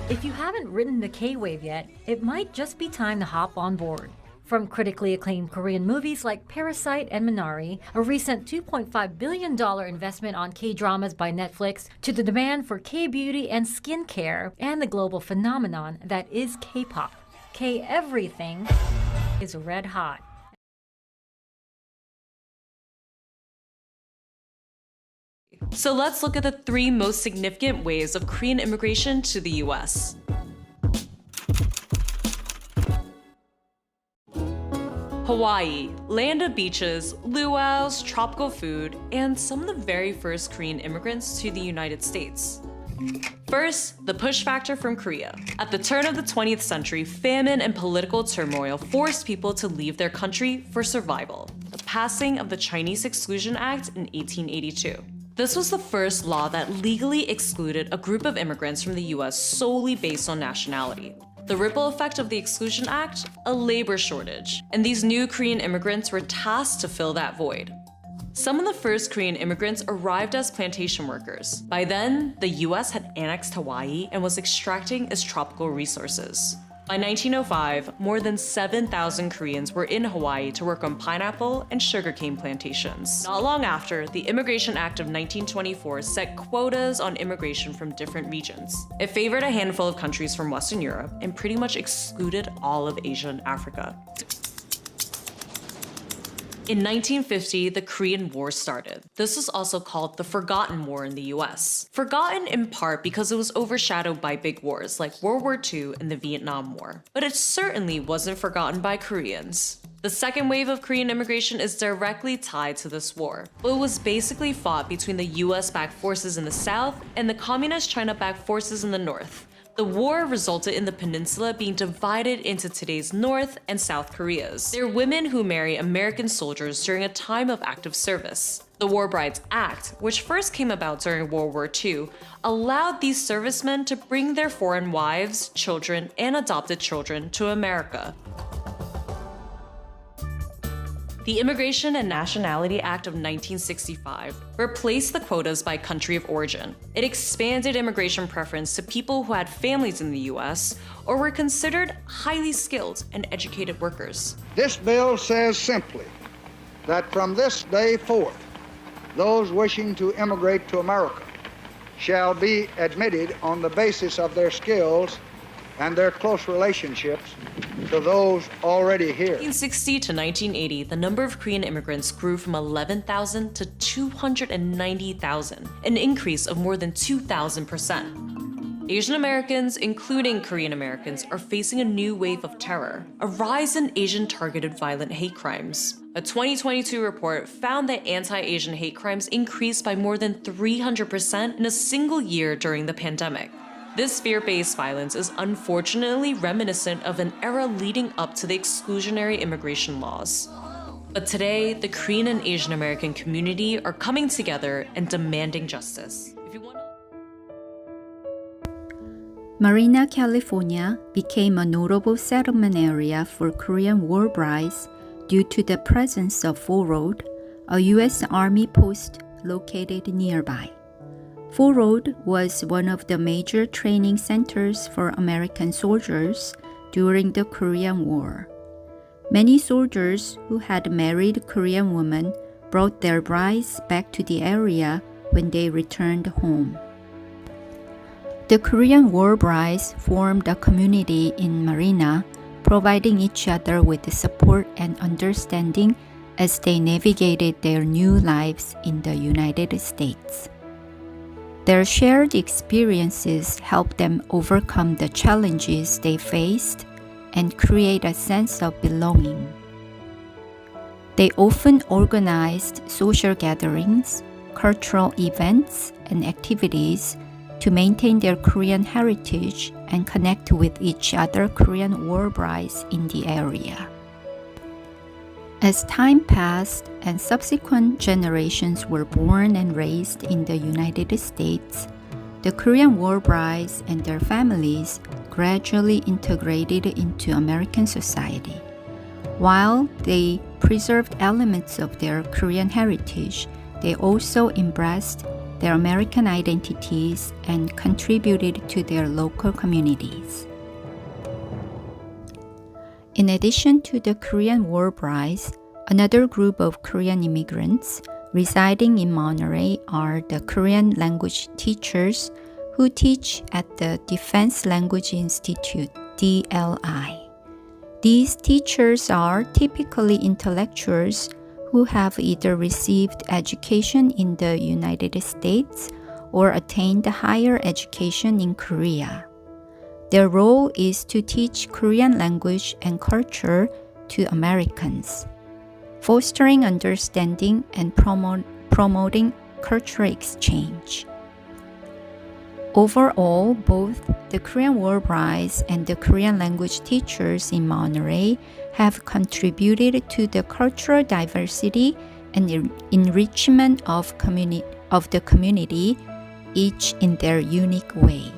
If you haven't ridden the K-Wave yet, it might just be time to hop on board. From critically acclaimed Korean movies like Parasite and Minari, a recent $2.5 billion investment on K-dramas by Netflix, to the demand for K-beauty and skincare, and the global phenomenon that is K-pop. K-everything is red hot. So let's look at the 3 most significant waves of Korean immigration to the US. Hawaii, land of beaches, luau's, tropical food, and some of the very first Korean immigrants to the United States. First, the push factor from Korea. At the turn of the 20th century, famine and political turmoil forced people to leave their country for survival. The passing of the Chinese Exclusion Act in 1882. This was the first law that legally excluded a group of immigrants from the US solely based on nationality. The ripple effect of the Exclusion Act? A labor shortage, and these new Korean immigrants were tasked to fill that void. Some of the first Korean immigrants arrived as plantation workers. By then, the US had annexed Hawaii and was extracting its tropical resources. By 1905, more than 7,000 Koreans were in Hawaii to work on pineapple and sugarcane plantations. Not long after, the Immigration Act of 1924 set quotas on immigration from different regions. It favored a handful of countries from Western Europe and pretty much excluded all of Asia and Africa. In 1950, the Korean War started. This was also called the Forgotten War in the US. Forgotten in part because it was overshadowed by big wars like World War II and the Vietnam War. But it certainly wasn't forgotten by Koreans. The second wave of Korean immigration is directly tied to this war. It was basically fought between the US-backed forces in the south and the Communist China-backed forces in the north. The war resulted in the peninsula being divided into today's North and South Koreas. They're women who marry American soldiers during a time of active service. The War Brides Act, which first came about during World War II, allowed these servicemen to bring their foreign wives, children, and adopted children to America. The Immigration and Nationality Act of 1965 replaced the quotas by country of origin. It expanded immigration preference to people who had families in the US or were considered highly skilled and educated workers. This bill says simply that from this day forth, those wishing to immigrate to America shall be admitted on the basis of their skills and their close relationships to those already here. 1960 to 1980, the number of Korean immigrants grew from 11,000 to 290,000, an increase of more than 2,000%. Asian Americans, including Korean Americans, are facing a new wave of terror, a rise in Asian-targeted violent hate crimes. A 2022 report found that anti-Asian hate crimes increased by more than 300% in a single year during the pandemic. This fear-based violence is unfortunately reminiscent of an era leading up to the exclusionary immigration laws. But today, the Korean and Asian American community are coming together and demanding justice. Marina, California became a notable settlement area for Korean war brides due to the presence of Full Road, a U.S. Army post located nearby. Full Road was one of the major training centers for American soldiers during the Korean War. Many soldiers who had married Korean women brought their brides back to the area when they returned home. The Korean war brides formed a community in Marina, providing each other with support and understanding as they navigated their new lives in the United States. Their shared experiences helped them overcome the challenges they faced and create a sense of belonging. They often organized social gatherings, cultural events, and activities to maintain their Korean heritage and connect with each other Korean war brides in the area. As time passed and subsequent generations were born and raised in the United States, the Korean war brides and their families gradually integrated into American society. While they preserved elements of their Korean heritage, they also embraced their American identities and contributed to their local communities. In addition to the Korean War brides, another group of Korean immigrants residing in Monterey are the Korean language teachers who teach at the Defense Language Institute, DLI. These teachers are typically intellectuals who have either received education in the United States or attained higher education in Korea. Their role is to teach Korean language and culture to Americans, fostering understanding and promoting cultural exchange. Overall, both the Korean War brides and the Korean language teachers in Monterey have contributed to the cultural diversity and enrichment of the community, each in their unique way.